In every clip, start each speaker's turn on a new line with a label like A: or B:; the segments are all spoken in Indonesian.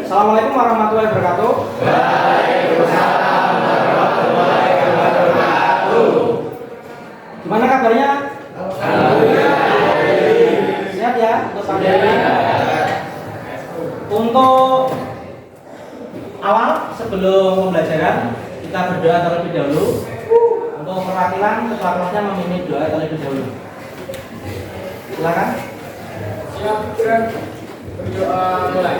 A: Assalamualaikum warahmatullahi wabarakatuh.
B: Waalaikumsalam warahmatullahi wabarakatuh.
A: Gimana kabarnya?
B: Alhamdulillah.
A: Sehat ya untuk pandemi. Untuk awal sebelum pembelajaran kita berdoa terlebih dahulu. Untuk perwakilan ketua kelasnya memimpin doa terlebih dahulu. Silakan.
C: Siap, berdoa mulai.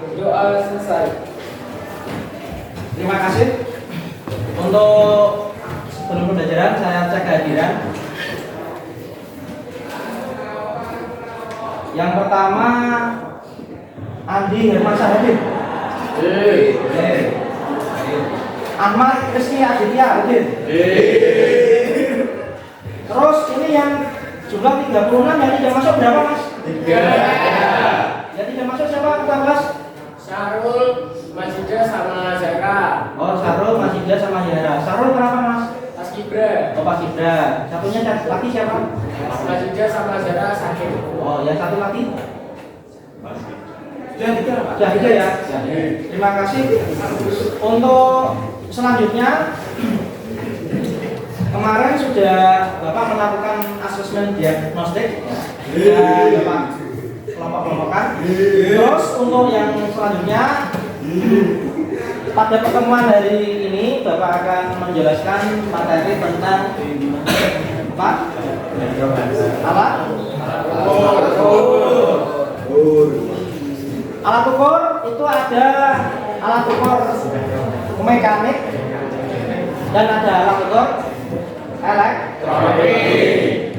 C: Berdoa selesai.
A: Terima kasih. Untuk sebelum pembelajaran saya cek kehadiran. Yang pertama Andi Hermansyah hadir. Ahmad Rizky Aditya hadir. Terus ini yang jumlah 36 yang tidak masuk berapa mas? 3. Yang tidak masuk siapa kita bahas?
C: Syarul, Masjida sama Zara.
A: Oh Sarul, Masjida sama Yara. Sarul berapa mas?
C: Mas Gibra.
A: Oh Pak Gibra. Satunya lagi siapa?
C: Masjida sama Zara sakit.
A: Oh yang satu lagi? Sudah ya. Terima kasih. Untuk selanjutnya kemarin sudah Bapak melakukan asesmen diagnostik dan Bapak kelompok-kelompokan. Terus untuk yang selanjutnya pada pertemuan hari ini Bapak akan menjelaskan materi tentang apa? Alat ukur itu ada alat ukur mekanik dan ada alat ukur elektronik.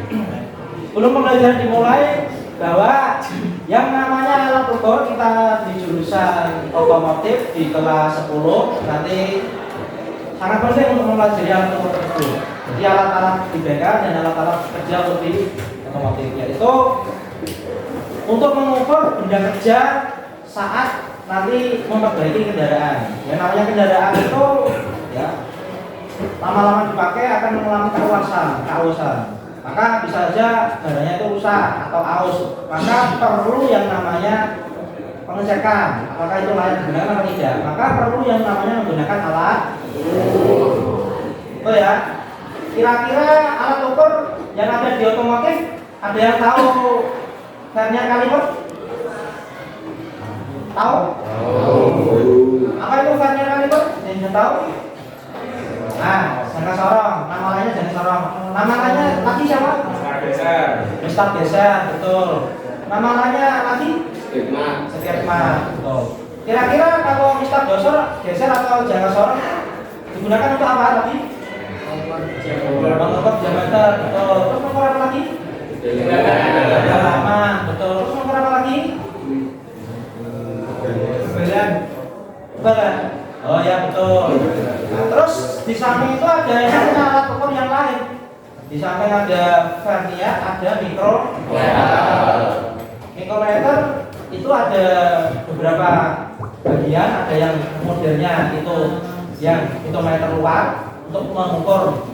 A: Belum pembelajaran dimulai bahwa yang namanya alat ukur kita di jurusan otomotif di kelas 10 nanti sangat penting untuk mempelajari alat ukur tersebut. Jadi alat-alat di BK dan alat-alat kerja untuk di otomotif yaitu untuk mengukur benda kerja saat nanti memperbaiki kendaraan. Yang namanya kendaraan itu ya lama-lama dipakai akan mengalami keausan. Maka bisa saja badannya itu rusak atau aus. Maka perlu yang namanya pengecekan apakah itu layak digunakan atau tidak. Maka perlu yang namanya menggunakan alat ukur. Oh ya. Kira-kira alat ukur yang ada di otomotif ada yang tahu vernier kaliper? Tahu? Apa itu vernier kaliper? Yang tahu? Nah, jangka sorong. Nama lainnya jangka sorong. Nama lainnya lagi siapa? Mr. Geser, betul. Nama lainnya lagi? Setirma, betul. Kira-kira kalau Mr. Geser atau jangka sorong digunakan untuk apa lagi? Mengukur diameter, betul. Terus mengukur apa lagi? Kedalaman, betul. Terus mengukur apa lagi? Kebebalan. Oh ya betul. Nah, terus di samping itu ada yang namanya alat ukur yang lain. Di samping ada vernier, ada mikrometer. Mikrometer itu ada beberapa bagian, ada yang modelnya itu yang mikrometer luar untuk mengukur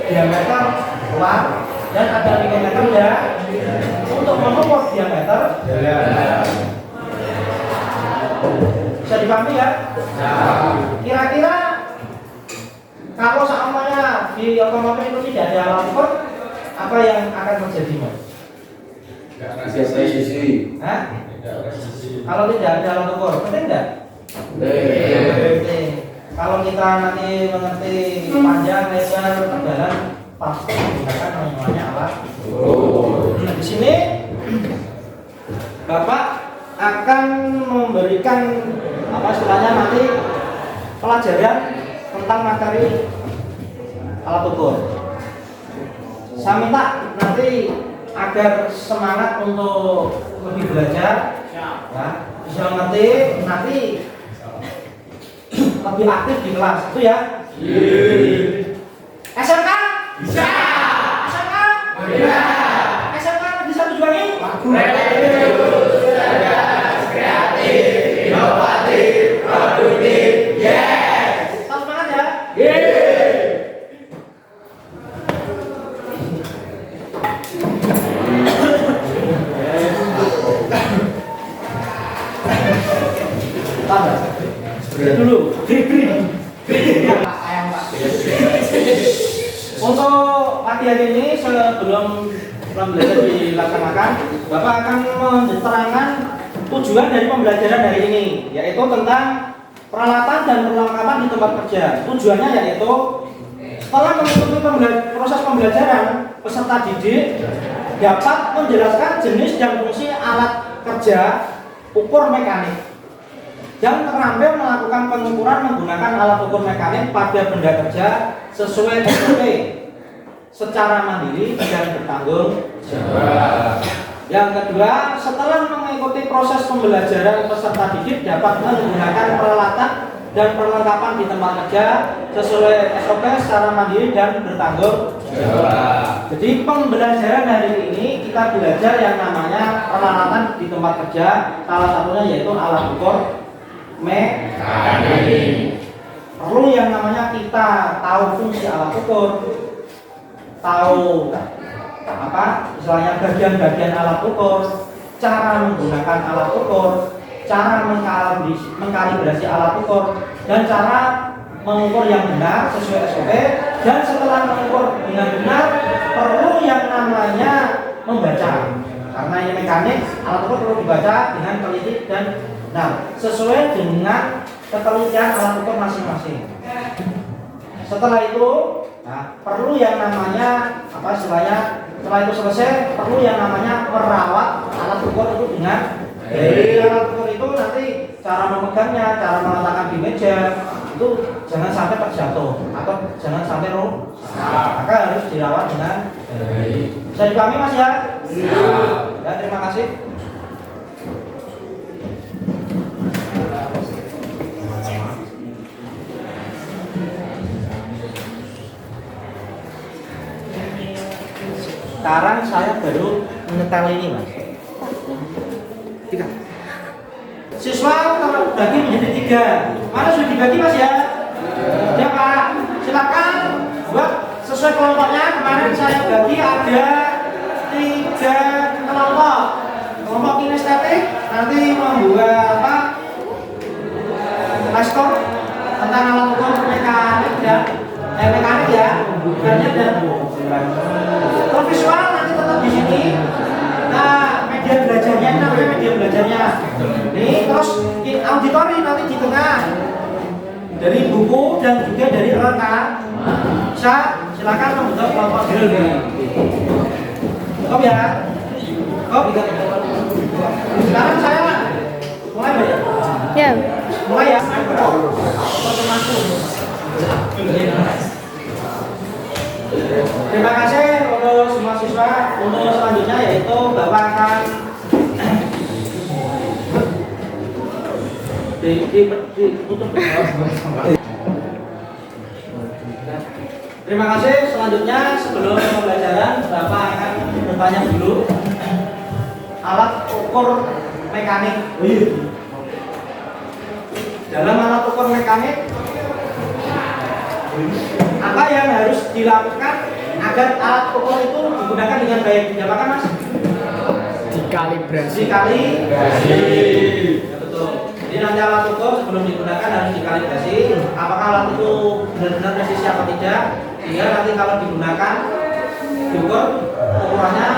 A: diameter luar dan ada mikrometer dalam untuk mengukur diameter dalam. Bisa dipahami ya? Kira-kira kalau seandainya di otomotif itu tidak ada alat ukur, apa yang akan terjadi, Mas? Hah? Kalau tidak ada alat ukur, penting enggak? Penting. Kalau kita nanti mengerti panjang, lebar, tebalan, pasti menggunakan namanya alat ukur. Nah, di sini Bapak akan memberikan apa istilahnya nanti pelajaran tentang materi alat ukur. Saya minta nanti agar semangat untuk lebih belajar, ya, bisa mengerti nanti lebih aktif di kelas itu ya. SMK bisa. SMK bisa. SMK bisa tujuannya kreatif, inovatif, produktif. Yes. Semangat ya. pagi hari ini sebelum pembelajaran dilaksanakan, Bapak akan menerangkan tujuan dari pembelajaran hari ini, yaitu tentang peralatan dan perlengkapan di tempat kerja. Tujuannya yaitu setelah mengikuti proses pembelajaran, peserta didik dapat menjelaskan jenis dan fungsi alat kerja ukur mekanik dan terampil melakukan pengukuran menggunakan alat ukur mekanik pada benda kerja sesuai SOP secara mandiri dan bertanggung jawab. Yang kedua, setelah mengikuti proses pembelajaran, peserta didik dapat menggunakan peralatan dan perlengkapan di tempat kerja sesuai SOP secara mandiri dan bertanggung jawab. Jadi pembelajaran hari ini kita belajar yang namanya peralatan di tempat kerja. Salah satunya yaitu alat ukur mekanik. Perlu yang namanya kita tahu fungsi alat ukur, tahu misalnya bagian-bagian alat ukur, cara menggunakan alat ukur, cara mengkalibrasi alat ukur, dan cara mengukur yang benar sesuai SOP. Dan setelah mengukur dengan benar, perlu yang namanya membaca, karena ini mekanik, alat ukur perlu dibaca dengan teliti dan sesuai dengan ketelitian alat ukur masing-masing. Setelah itu, perlu yang namanya setelah itu selesai, perlu yang namanya merawat alat ukur itu dengan dari alat ukur itu nanti cara memegangnya, cara meletakkan di meja itu jangan sampai terjatuh atau jangan sampai rusak, maka harus dirawat dengan baik. Bisa dipahami Mas ya? Ya, terima kasih. Sekarang saya baru menyetel ini Mas. 3. Siswa terbagi menjadi 3. Mana sudah dibagi Mas ya? Ya Pak. Silakan buat sesuai kelompoknya. Kemarin saya bagi ada 3 kelompok. Kelompok kinestetik nanti membuat Pastor tentang alat ukur mekanik ya. Mekanik ya. Bukannya dan kalau visual nanti tetap di sini. Nah, media belajarnya ini namanya media belajarnya. Nih, terus auditori nanti di tengah. Dari buku dan juga dari rekan. Bisa silakan membentuk kelompok dulu. Cukup ya? Cukup. Sekarang saya mulai ya?
D: Ya.
A: Mulai ya? Terima kasih untuk semua siswa. Untuk selanjutnya yaitu Bapak akan ditutup. Terima kasih. Selanjutnya sebelum pembelajaran Bapak akan bertanya dulu alat ukur mekanik. Dalam alat ukur mekanik apa yang harus dilakukan agar alat ukur itu digunakan dengan baik? Diapakan Mas?
C: Dikalibrasi.
A: Dikalibrasi. Ya, betul. Jadi nanti alat ukur sebelum digunakan harus dikalibrasi. Apakah alat itu benar-benar presisi atau tidak? Sehingga nanti kalau digunakan diukur ukurannya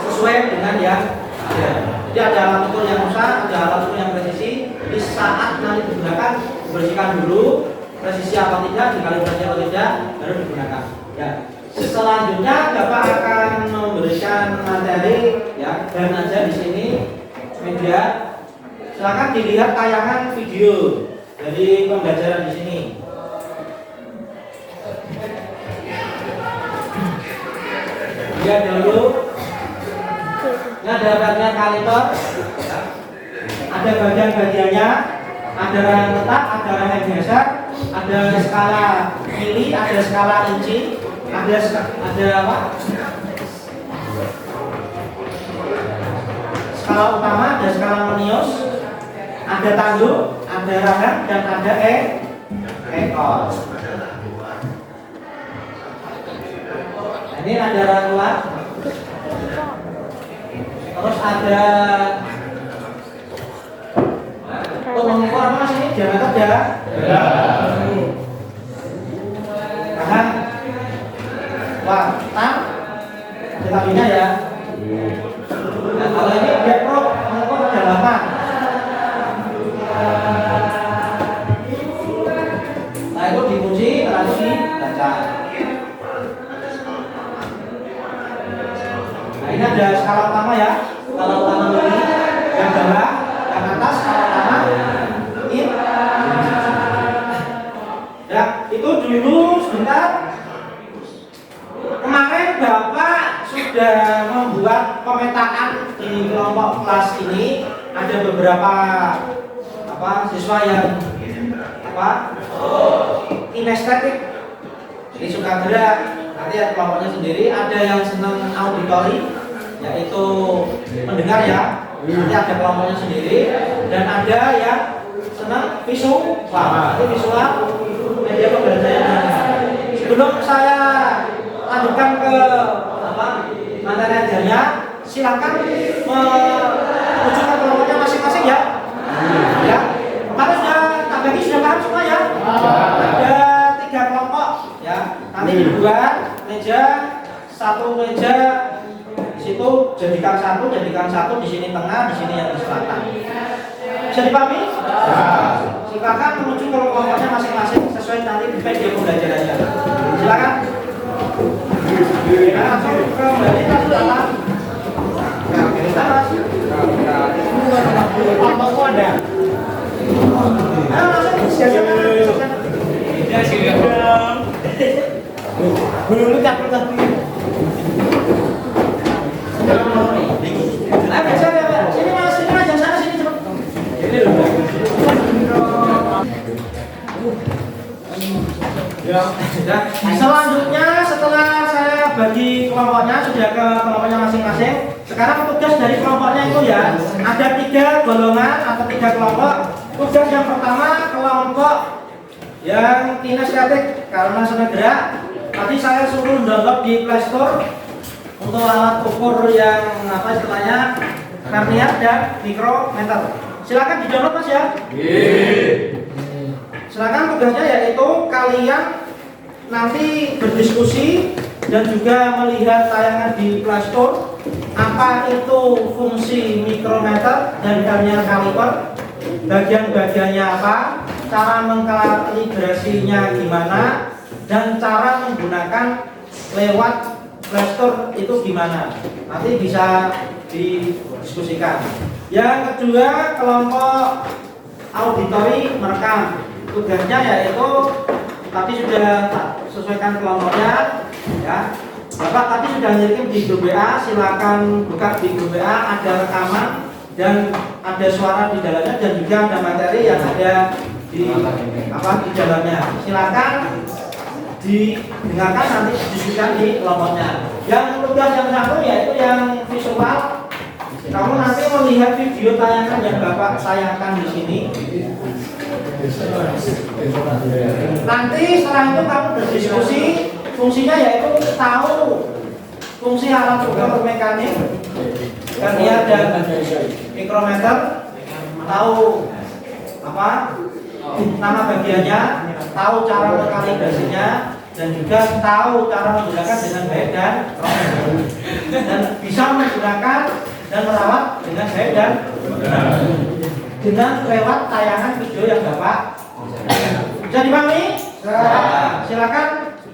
A: sesuai dengan yang ada. Jadi ada alat ukur yang rusak, ada alat ukur yang presisi. Di saat nanti digunakan bersihkan dulu presisi apa tidak, dikalibrasi atau tidak, baru digunakan. Ya. Selanjutnya Bapak akan memberikan materi ya, dan aja di sini media. Silakan dilihat tayangan video dari pembelajaran di sini. Lihat dulu. Ini ada bagian kaliper, ada bagian-bagiannya, ada rang tetap, ada rang geser, ada skala mili, ada skala inci, ada apa? Skala utama, ada skala menius, ada tanduk, ada rangan, dan ada ekor. Ini ada rangkulan. Terus ada untuk mengukur apa Mas ini? Diameter ya? Ya. Wah, ada tabinya ya. Nah, kalau ini backprop mengikut kedalaman. Nah, itu dikunci lalu dibaca. Nah, ini ada skala utama ya. Skala utama ini yang bawah, yang atas skala utama ini. Ya, itu dulu sebentar. Kemarin Bapak sudah membuat pemetaan di kelompok kelas ini. Ada beberapa siswa yang kinestetik, jadi suka gerak. Nanti ada kelompoknya sendiri. Ada yang senang auditori, yaitu mendengar ya. Nanti ada kelompoknya sendiri. Dan ada yang senang visual. Ini visual media pembelajaran. Sebelum saya lanjutkan ke materi ajarnya, silakan menunjukkan kelompoknya masing-masing ya. Ya, kemarin sudah tak bagi, sudah paham semua ya. Ada 3 kelompok ya. Nanti dibuat meja, satu meja di situ jadikan satu di sini tengah, di sini yang di selatan. Bisa dipahami? Silakan menuju ke kelompoknya masing-masing sesuai nanti media pembelajarannya. Silakan. Nah, langsung ke berarti langsung datang. Kita masuk. Apa ada? Ayo langsung siap-siap. Ya siap. Belum capek tapi. Ayo siap ya. Sini Mas, jangan sana sini cepat. Ya, sudah. Selanjutnya setelah saya bagi kelompoknya sudah ke kelompoknya masing-masing. Sekarang tugas dari kelompoknya itu ya ada 3 golongan atau 3 kelompok. Tugas yang pertama kelompok yang kinestetik karena senang gerak. Tadi saya suruh download di Play Store untuk alat ukur yang istilahnya vernier dan mikrometer. Silakan di-download Mas ya. Silakan tugasnya yaitu kalian nanti berdiskusi dan juga melihat tayangan di Play Store apa itu fungsi mikrometer dan vernier caliper, bagian-bagiannya apa, cara mengkalibrasinya gimana, dan cara menggunakan lewat Play Store itu gimana. Nanti bisa didiskusikan. Yang kedua kelompok auditori merekam. Tugasnya yaitu tadi sudah sesuaikan kelompoknya ya. Bapak tadi sudah ngirim di grup WA, silakan buka di grup WA, ada rekaman dan ada suara di dalamnya dan juga ada materi yang ada di dalamnya. Silakan didengarkan nanti didiskusikan di kelompoknya. Yang tugas yang satu yaitu yang visual. Kamu nanti melihat video tayangan yang Bapak sayangkan di sini. Nanti setelah itu kamu berdiskusi, fungsinya yaitu tahu fungsi alat ukur mekanik, vernier dan mikrometer, tahu nama bagiannya, tahu cara mengkalibrasinya, dan juga tahu cara menggunakan dengan baik dan bisa menggunakan dan merawat dengan baik dan dengan lewat tayangan video yang Bapak bisa dipahami? Silakan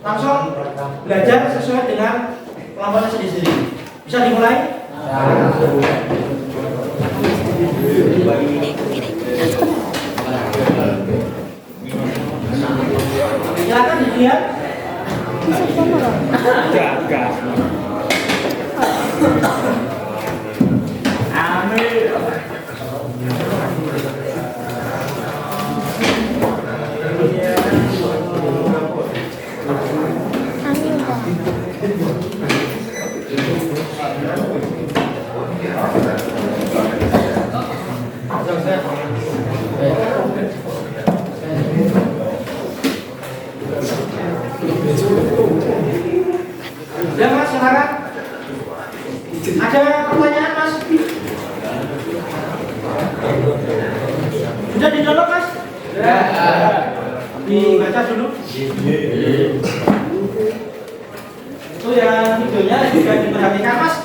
A: langsung belajar sesuai dengan kelompoknya sendiri-sendiri. Bisa dimulai? Silakan dilihat. Ya Mas, silakan. Ada pertanyaan Mas? Sudah di-download Mas? Ya. Dibaca dulu. Itu yang videonya juga diperhatikan Mas.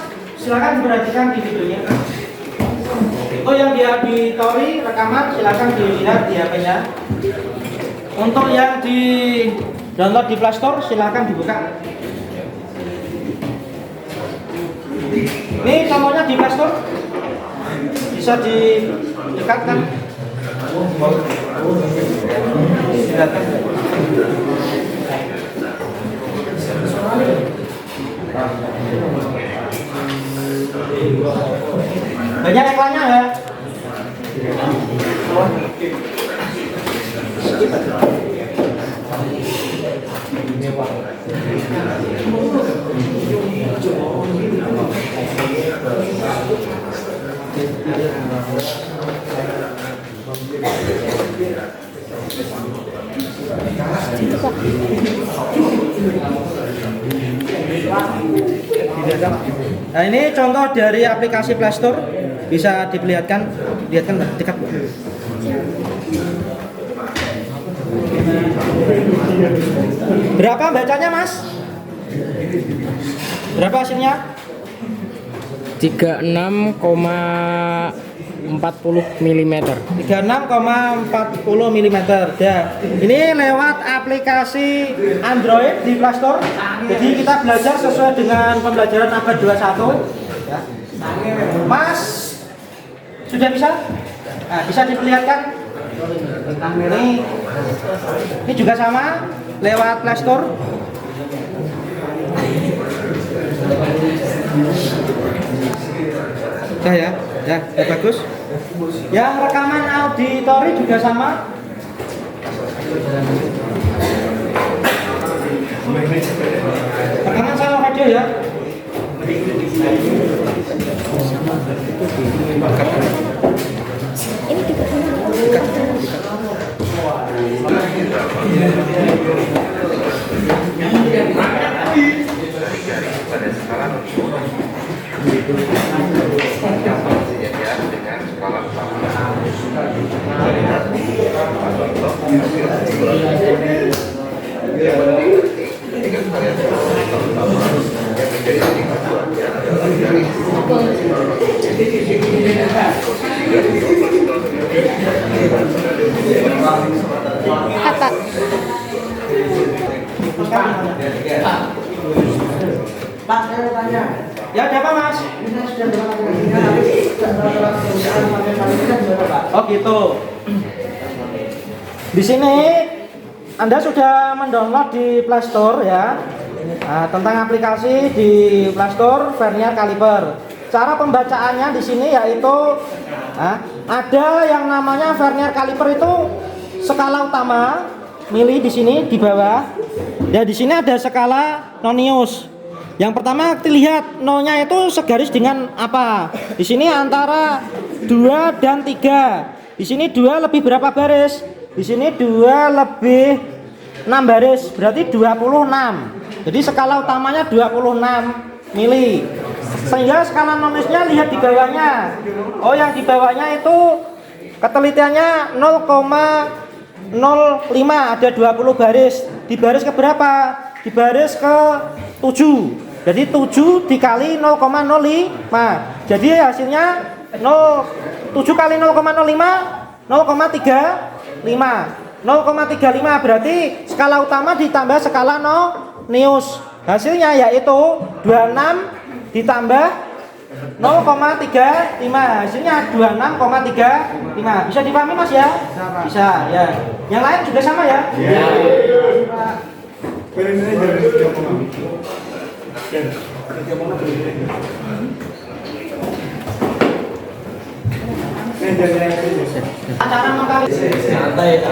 A: Silakan diperhatikan di videonya. Untuk yang di auditori rekaman silakan dilihat di HP-nya. Untuk yang di download di Play Store silakan dibuka. Ini contohnya di Play Store. Bisa didekatkan. Silakan. Banyak iklannya ya. Nah ini contoh dari aplikasi Play Store, bisa diperlihatkan, lihatkan dekat. Berapa bacanya Mas? Berapa hasilnya?
C: 36,40 mm.
A: 36,40 mm. Ya. Ini lewat aplikasi Android di Play Store. Jadi kita belajar sesuai dengan pembelajaran abad 21. Ya. Mas sudah bisa? Nah, bisa diperlihatkan? Ini juga sama lewat Play Store. Ya, bagus. Yang rekaman auditori juga sama. Rekaman sama radio ya.
D: Ini juga kata.
B: Pak, saya mau tanya.
A: Ya, ada apa Mas?
B: Ini saya sudah
A: Oh gitu. Di sini Anda sudah mendownload di Play Store ya. Nah, tentang aplikasi di Play Store Vernier Caliper. Cara pembacaannya di sini yaitu ada yang namanya Vernier Caliper itu skala utama, mili di sini di bawah. Ya di sini ada skala nonius. Yang pertama lihat nolnya itu segaris dengan apa? Di sini antara 2 dan 3. Di sini 2 lebih berapa baris? Di sini 2 lebih 6 baris, berarti 26. Jadi skala utamanya 26 mili. Sehingga skala noniusnya lihat di bawahnya. Oh, yang di bawahnya itu ketelitiannya 0,05, ada 20 baris. Di baris ke berapa? Di baris ke 7. Jadi 7 dikali 0,05. Jadi hasilnya 7 kali 0,05 0,35. 0,35 berarti skala utama ditambah skala nonius. Hasilnya yaitu 26 ditambah 0,35. Hasilnya 26,35. Bisa dipahami Mas ya? Bisa ya. Yang lain juga sama ya? Iya. Acara mengkali santai.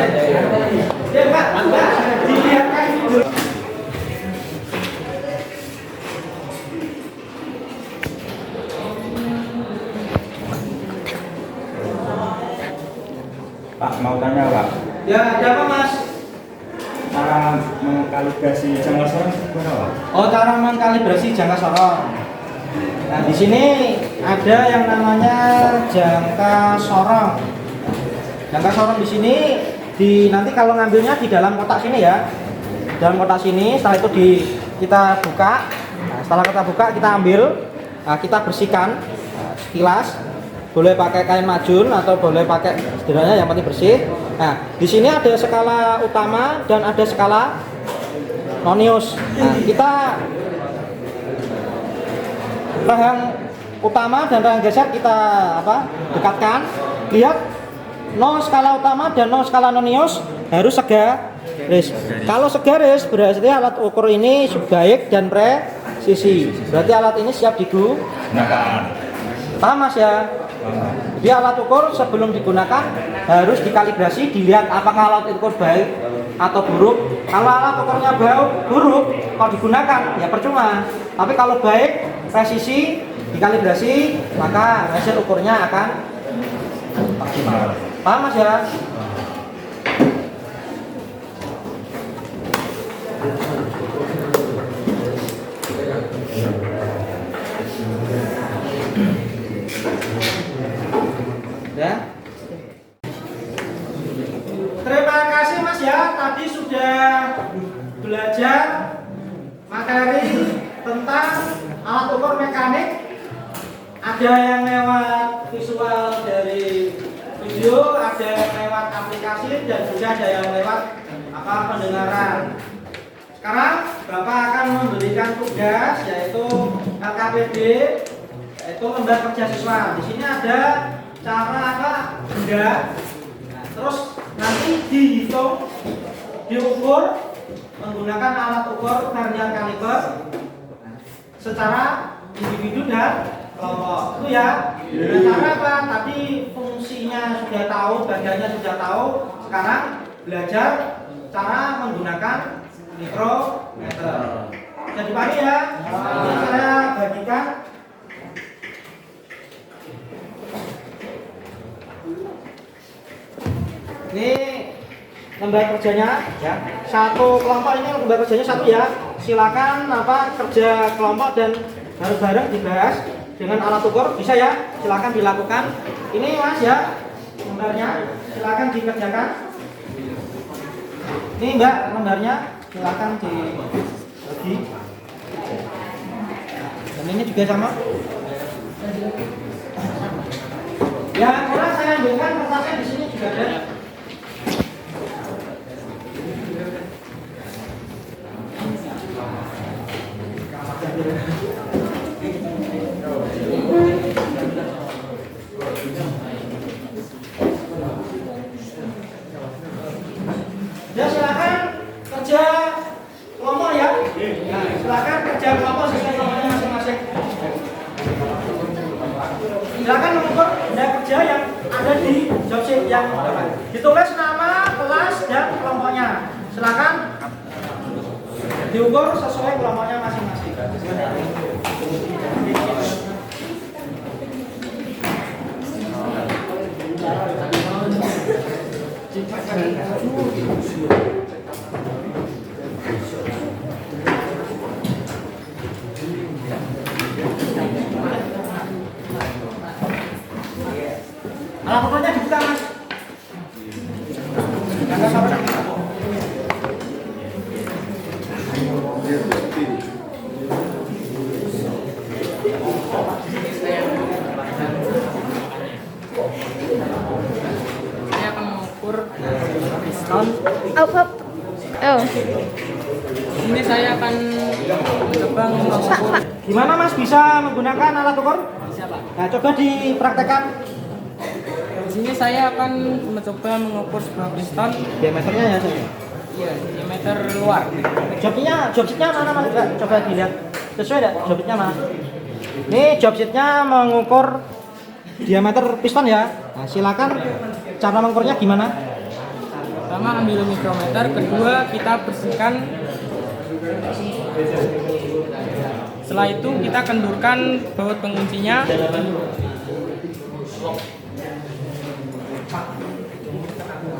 A: Ya Pak, dilihatkan dulu.
E: Pak, mau tanya Pak.
A: Ya, ada apa Mas?
E: Cara mengkalibrasi jangka sorong gimana Pak?
A: Oh, cara mengkalibrasi jangka sorong. Nah, di sini ada yang namanya jangka sorong. Jangka sorong di sini nanti kalau ngambilnya di dalam kotak sini ya. Dalam kotak sini, setelah itu kita buka. Nah, setelah kita buka kita ambil, kita bersihkan sekilas. Boleh pakai kain majun atau boleh pakai setidaknya yang penting bersih. Nah, di sini ada skala utama dan ada skala nonius. Nah, kita rahang utama dan rahang geser kita dekatkan. Lihat, no skala utama dan no skala nonius harus segaris. Kalau segaris berarti alat ukur ini baik dan presisi. Berarti alat ini siap digunakan. Paham Mas ya? Jadi alat ukur sebelum digunakan harus dikalibrasi, dilihat apakah alat ukur baik atau buruk. Kalau alat ukurnya buruk, kalau digunakan ya percuma. Tapi kalau baik, presisi, dikalibrasi, maka hasil ukurnya akan maksimal. Paham Mas ya? Ya. Terima kasih Mas ya, tadi sudah belajar materi tentang alat ukur mekanik. Ada yang lewat visual dari video, ada yang lewat aplikasi, dan juga ada yang lewat pendengaran. Sekarang Bapak akan memberikan tugas yaitu LKPD, yaitu lembar kerja siswa. Di sini ada cara benda, terus nanti dihitung, diukur menggunakan alat ukur vernier kaliber secara individu dan kelompok. Itu ya. Dengan cara apa? Tadi fungsinya sudah tahu, bagiannya sudah tahu. Sekarang belajar cara menggunakan mikrometer. Jadi pagi ya. Saya bagikan. Ini lembar kerjanya ya. Satu kelompok ini lembar kerjanya satu ya. Silakan kerja kelompok dan bareng-bareng dibahas dengan alat ukur bisa ya. Silakan dilakukan. Ini Mas ya lembarnya. Silakan dikerjakan. Ini Mbak lembarnya. Silakan dibagi. Dan ini juga sama. Ya, kurang saya ambilkan kertasnya di sini juga ada. Ya silakan kerja kelompok ya. Nah, silakan kerja kelompok sesuai kelompoknya masing-masing. Silakan mengukur benda kerja yang ada di job sheet yang ditulis nama, kelas dan kelompoknya. Silakan diukur sesuai kelompoknya masing-masing. Alat ukurnya dibuka Mas. Jangan sampai
C: Saya akan mengukur piston.
D: Oh.
C: Ini saya akan mencoba mengukur.
A: Gimana Mas bisa menggunakan alat ukur?
C: Bisa Pak.
A: Nah, coba dipraktekkan.
C: Di sini saya akan mencoba mengukur sebuah piston.
A: Diameternya ya.
C: Iya, diameter luar.
A: Job sheetnya mana Mas? Coba dilihat. Sesuai enggak job sheetnya mana? Ini job sheetnya mengukur diameter piston ya. Nah, silakan cara mengukurnya gimana?
C: Pertama ambil mikrometer, kedua kita bersihkan. Setelah itu kita kendurkan baut penguncinya.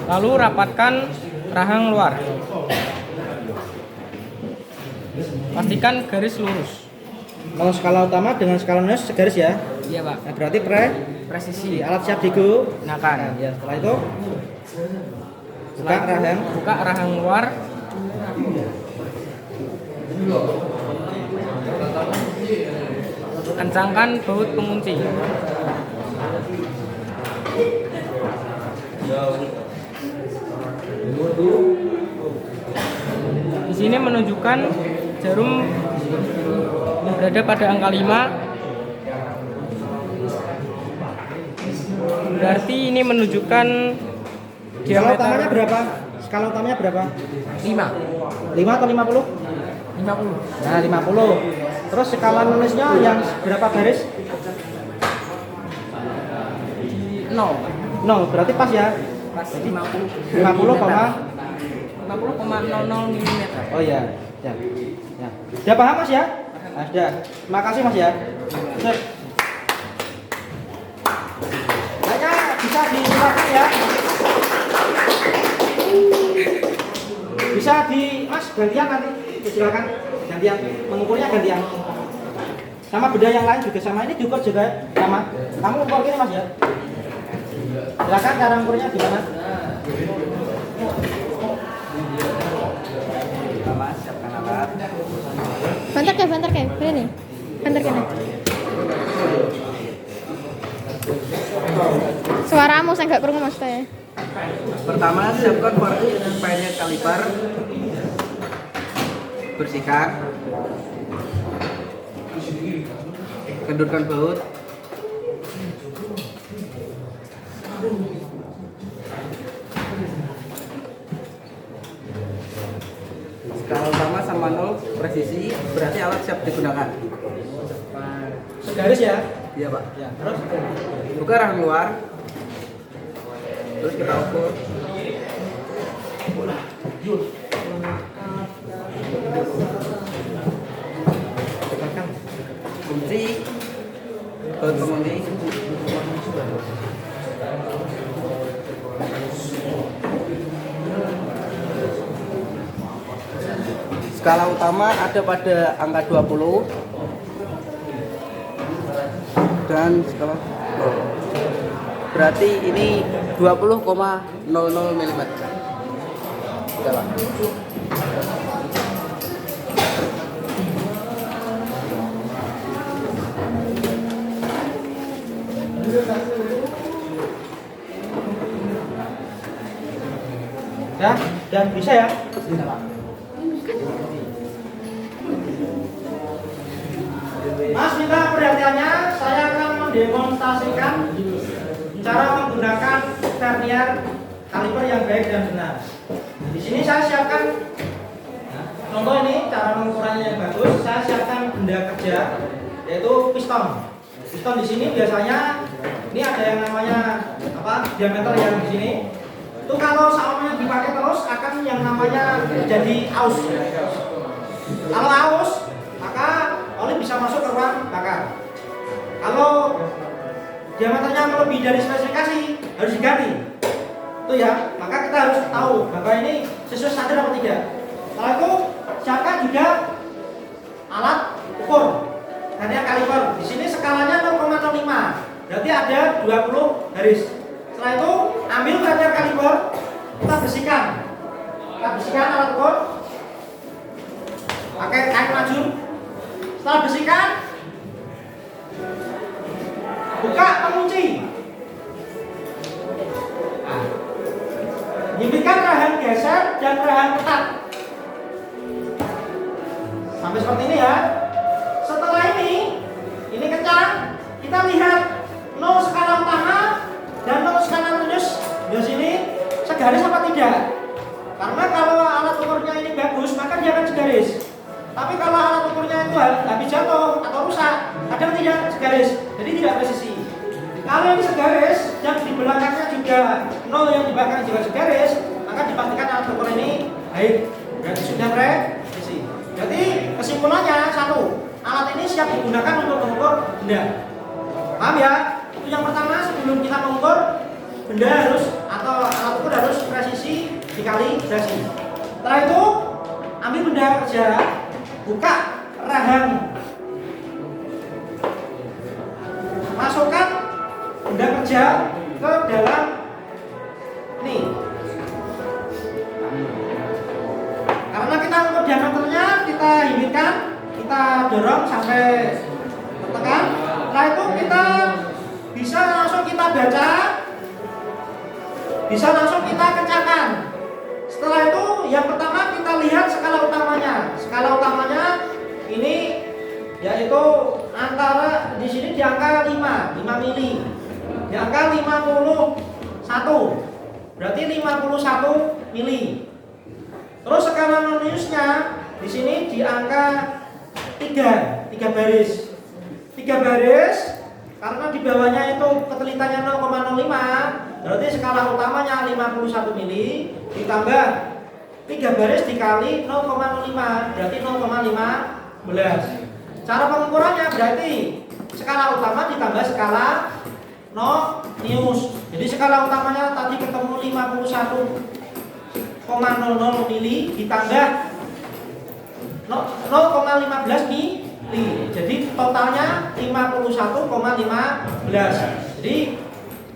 C: Lalu rapatkan rahang luar. Pastikan garis lurus.
A: Kalau skala utama dengan skala nonius segaris ya.
C: Iya Pak.
A: Nah, berarti
C: Presisi.
A: alat siap digunakan.
C: Gunakan.
A: Ya, setelah itu
C: Buka rahang luar. kencangkan baut pengunci. Di sini menunjukkan jarum berada pada angka 5. Berarti ini menunjukkan
A: Skala utamanya
C: diameter
A: berapa? Skala utamanya berapa?
C: 5.
A: 5 atau 50?
C: 50.
A: Nah, 50. Terus skala nulisnya yang berapa baris?
C: 0.
A: 0, berarti pas ya?
C: Pas 50.
A: 50,
C: 50,00 mm.
A: oh ya. Ya. Ya. Sudah paham Mas ya? Nah, sudah. Terima kasih Mas ya. Sip. Kayaknya bisa disilakan ya. Bisa di Mas gantian nanti. Silakan gantian. Mengukurnya gantian. Sama benda yang lain juga sama, ini diukur juga sama. Kamu ukur gini Mas ya. Silakan cara ukurnya gimana?
B: Mas, siapkan alat.
D: Bentar kayak, ini. Bentar kene. Suaramu saya nggak perlu Mas ya.
B: Pertama, siapkan pennya kaliper. Bersihkan. Kendurkan baut. Skala utama sama 0 presisi, berarti alat siap digunakan.
A: Segaris ya?
B: Iya Pak.
A: Ya. Terus
B: Buka rahang luar. Terus kita ukur. Kunci. Baut pengunci. Skala utama ada pada angka 20 dan skala berarti ini 20,00 mm. Skala.
A: ya, dan bisa ya? Mas minta perhatiannya, saya akan mendemonstrasikan cara menggunakan vernier kaliper yang baik dan benar. Di sini saya siapkan contoh ini cara mengukurannya yang bagus. Saya siapkan benda kerja yaitu piston. Piston di sini biasanya ini ada yang namanya diameter yang di sini. Itu kalau selamanya dipakai terus akan yang namanya jadi aus. Kalau aus maka oli bisa masuk ke ruang bakar. Kalau diameternya lebih dari spesifikasi harus diganti. Itu ya, maka kita harus tahu bahwa ini sesuai standar atau tidak. Setelah itu siapkan juga alat ukur. Hanya kaliper. Di sini skalanya 0,05. Berarti ada 20 garis. Setelah itu ambil vernier kaliper, kita bersihkan. Kita bersihkan alat ukur. Pakai kain majur. Setelah bersihkan, buka pengunci. Nah, hidupkan rahang geser dan rahang ketat. Sampai seperti ini ya. Setelah ini kencang. Kita lihat 0 skala utama dan 0 skala radius di sini segaris apa tidak. Karena kalau alat ukurnya ini bagus, maka dia akan segaris. Tapi kalau alat ukurnya itu habis jatuh atau rusak, kadang tidak segaris, jadi tidak presisi. Kalau ini segaris, yang di belakangnya juga 0 yang di belakang juga segaris, maka dipastikan alat ukur ini baik, berarti sudah presisi. Jadi kesimpulannya satu, alat ini siap digunakan untuk mengukur benda. Paham ya? Itu yang pertama, sebelum kita mengukur benda harus atau alat ukur harus presisi dikalibrasi. Setelah itu ambil benda kerja, buka rahang, masukkan benda kerja ke dalam nih. Karena kita ukur diameternya, kita hidupkan, kita dorong sampai tekan. Setelah itu kita bisa langsung kita baca, bisa langsung kita kerjakan. Setelah itu yang pertama kita lihat skala utamanya. Skala utamanya ini yaitu antara di sini di angka 5 mili. Di angka 51. Berarti 51 mili. Terus skala non-iusnya di sini di angka 3 baris. 3 baris karena di bawahnya itu ketelitannya 0,05, berarti skala utamanya 51 mili ditambah 3 baris dikali 0,05 berarti 0,15. Cara pengukurannya berarti skala utama ditambah skala non-ius. Jadi skala utamanya tadi ketemu 51,00 mili ditambah 0,15 mili. Jadi totalnya 51,15. Jadi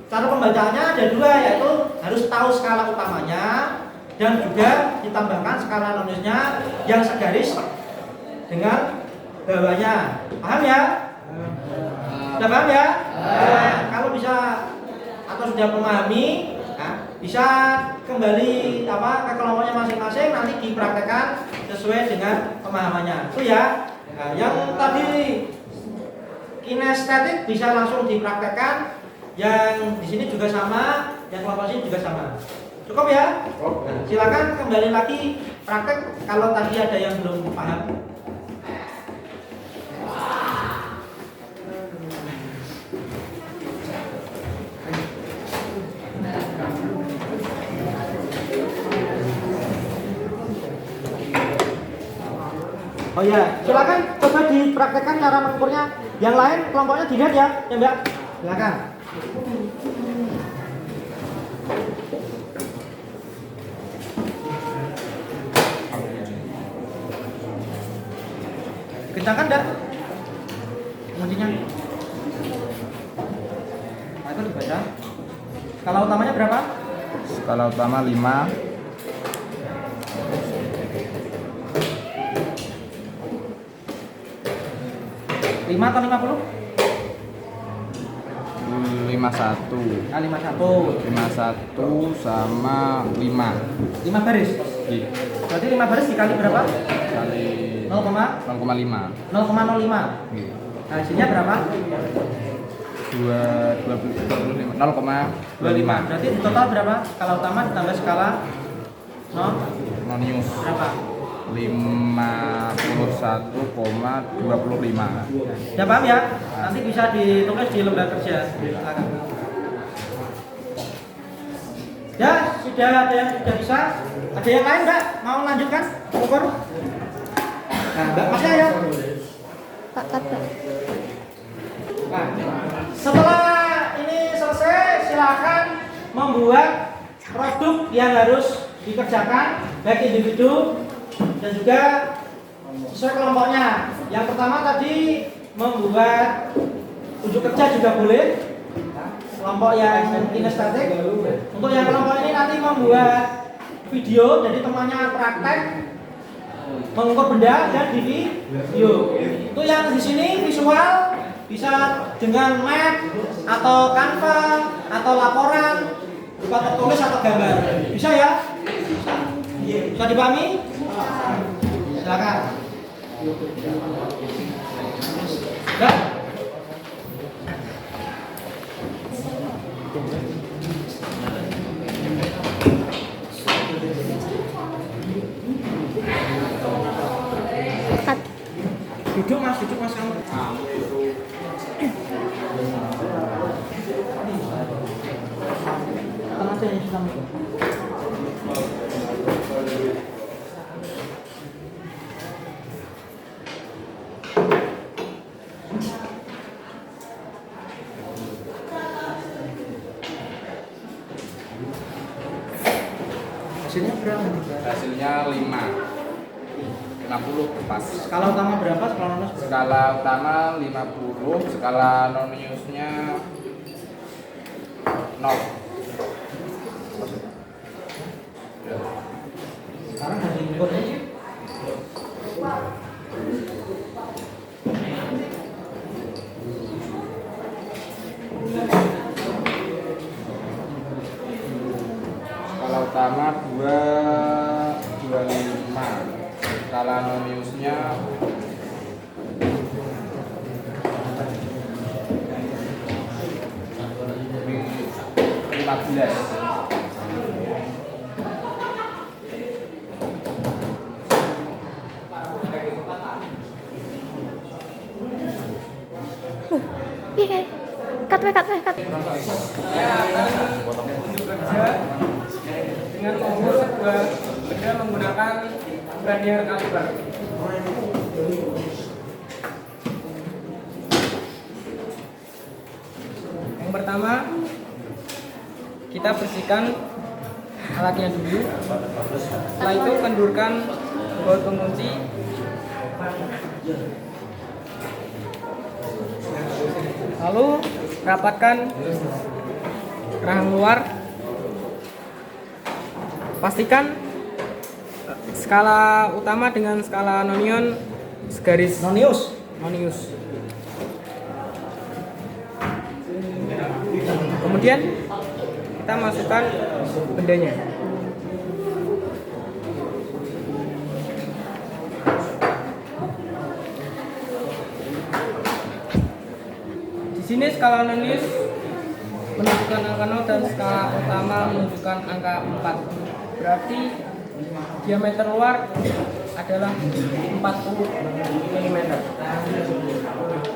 A: cara pembacaannya ada dua, yaitu harus tahu skala utamanya dan juga ditambahkan skala non-iusnya yang segaris dengan bawahnya. Paham ya? Sudah paham ya? Kalau bisa atau sudah memahami, bisa kembali ke kelompoknya masing-masing, nanti dipraktekkan sesuai dengan pemahamannya. Itu ya. Nah, yang tadi kinestetik bisa langsung dipraktekkan, yang di sini juga sama, yang kelompok sini juga sama. Cukup ya? Nah, silakan kembali lagi praktek kalau tadi ada yang belum paham. Oh ya, silakan coba dipraktekkan cara mengukurnya. Yang lain kelompoknya dilihat ya, Mbak. Silakan. Kencangkan enggak? Kuncinya. Nah, itu dibaca. Skala utamanya berapa?
B: Skala utama 5.
A: 5 atau 50?
B: 51.
A: Nah, 51.
B: 51 sama 5.
A: 5 baris.
B: Iya.
A: Berarti 5 baris dikali berapa?
B: Kali 0,5.
A: 0,05.
B: Iya.
A: Nah, isinya berapa?
B: 25. 0,25.
A: Berarti di total berapa? Skala utama ditambah skala
B: non-ius
A: berapa?
B: 51,25.
A: Sudah paham ya? Nanti bisa ditulis di lembar kerja. Silakan. Ya, sudah ada yang sudah bisa. Ada yang lain enggak? Mau lanjutkan ukur? Nah, Mbak Masnya ya.
D: Pak Kata.
A: Nah, setelah ini selesai, silakan membuat produk yang harus dikerjakan baik individu dan juga sesuai kelompoknya. Yang pertama tadi membuat unjuk kerja juga boleh. Kelompok yang kinestetik. Untuk yang kelompok ini nanti membuat video, jadi temannya praktek mengukur benda dan di video. Itu yang di sini visual bisa dengan map atau Canva atau laporan berupa tertulis atau gambar. Bisa ya? Bisa dipahami? Silakan. Sudah?
D: Cut.
A: Duduk mas kamu. Tenang aja ya, selamat. Hasilnya berapa?
B: Hasilnya 50 pas.
A: Skala utama berapa? Skala non berapa?
B: Skala utama 50, skala non-iusnya 0.
A: Sekarang dari ukurnya sih.
B: utama 225. Skala noniusnya 15.
D: Iya, cut, cut.
C: Saya akan unjuk kerja dengan mengukur sebuah benda menggunakan vernier kaliper. Yang pertama, kita bersihkan alatnya dulu. Setelah itu kendurkan baut pengunci. Lalu rapatkan rahang luar. Pastikan skala utama dengan skala nonion segaris
A: Nonius.
C: Kemudian kita masukkan bendanya. Di sini skala nonius menunjukkan angka 0 dan skala utama menunjukkan angka 4. Berarti diameter luar adalah 40 mm.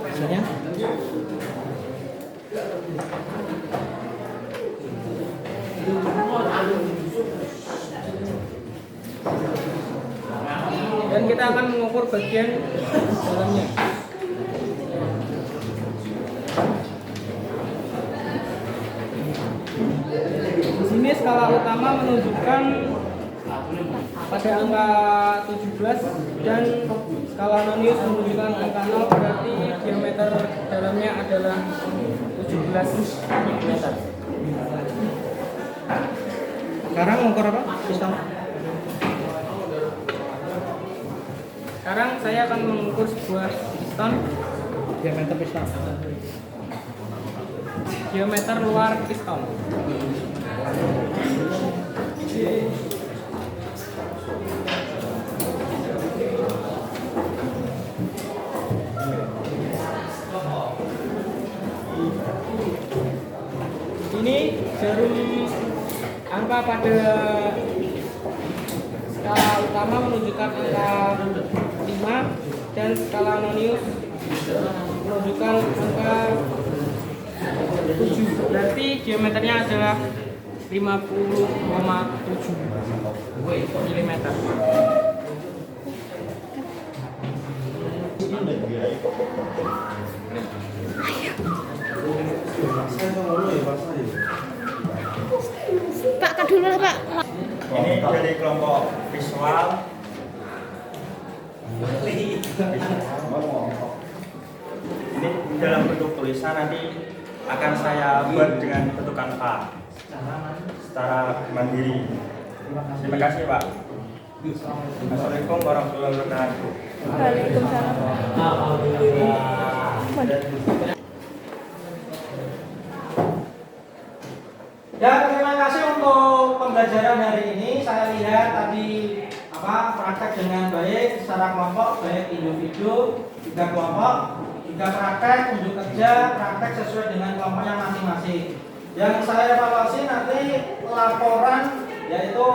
A: Misalnya
C: Dan kita akan mengukur bagian dalamnya. Di sini skala utama menunjukkan pada angka 17 dan skala nonius menunjukkan angka 0, berarti diameter dalamnya adalah 17 mm.
A: sekarang mengukur apa? Piston.
C: Sekarang saya akan mengukur sebuah piston
A: Diameter piston.
C: diameter luar piston. Ini jarum angka pada skala utama menunjukkan angka 5 dan skala nonius menunjukkan angka 7. Berarti diameternya adalah 50,7 mm.
D: Pak, cut dulu lah, Pak.
E: Ini dari kelompok visual. Ini dalam bentuk tulisan, nanti akan saya buat dengan bentuk kanva secara mandiri. Terima kasih, Pak. Assalamualaikum warahmatullahi wabarakatuh.
D: Waalaikumsalam.
A: Ya, terima kasih untuk pembelajaran hari ini. Saya lihat tadi praktek dengan baik secara kelompok, baik individu juga kelompok, juga praktek unjuk kerja, praktek sesuai dengan kelompoknya masing-masing. Yang saya evaluasi nanti laporan, yaitu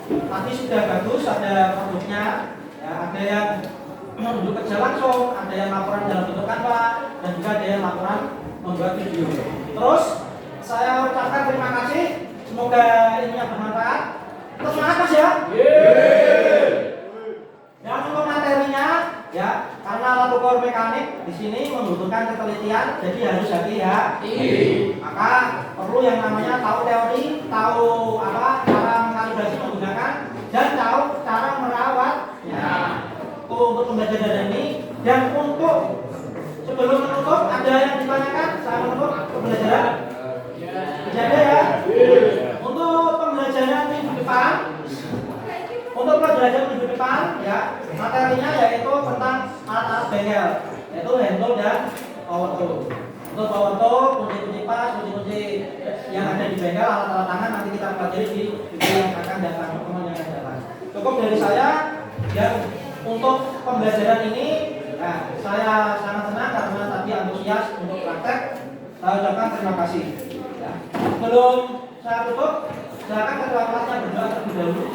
A: tadi sudah bagus, ada produknya, ya, ada yang unjuk kerja langsung, ada yang laporan dalam bentuk kanva, dan juga ada yang laporan membuat video. Terus saya ucapkan terima kasih, semoga ini bermanfaat. Terus semangat Mas ya. Dan untuk materinya, ya, karena alat ukur mekanik di sini membutuhkan ketelitian, jadi harus hati-hati. Maka perlu yang namanya tahu teori, tahu cara mengkalibrasi menggunakan, dan tahu cara merawat. Ya, untuk pembelajaran ini. Dan untuk sebelum menutup, ada yang ditanyakan saya menutup pembelajaran? Tidak ada ya. Untuk pembelajaran minggu depan, ya, materinya yaitu tentang alat-alat bengkel, yaitu hand tool dan power tool. Untuk bawa tol, kunci-kunci pas, kunci-kunci yang ada di bengkel, alat-alat tangan nanti kita pelajari di video yang akan datang, teman yang akan datang. Cukup dari saya. Dan untuk pembelajaran ini, nah, saya sangat senang karena tadi antusias untuk praktek. Saya ucapkan terima kasih. Ya. Sebelum saya tutup, silakan ketua kelasnya berdoa terlebih dahulu.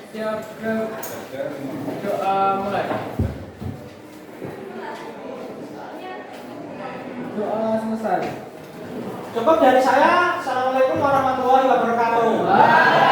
C: Siap, doa mulai. Doa selesai.
A: Cukup dari saya. Assalamualaikum warahmatullahi wabarakatuh.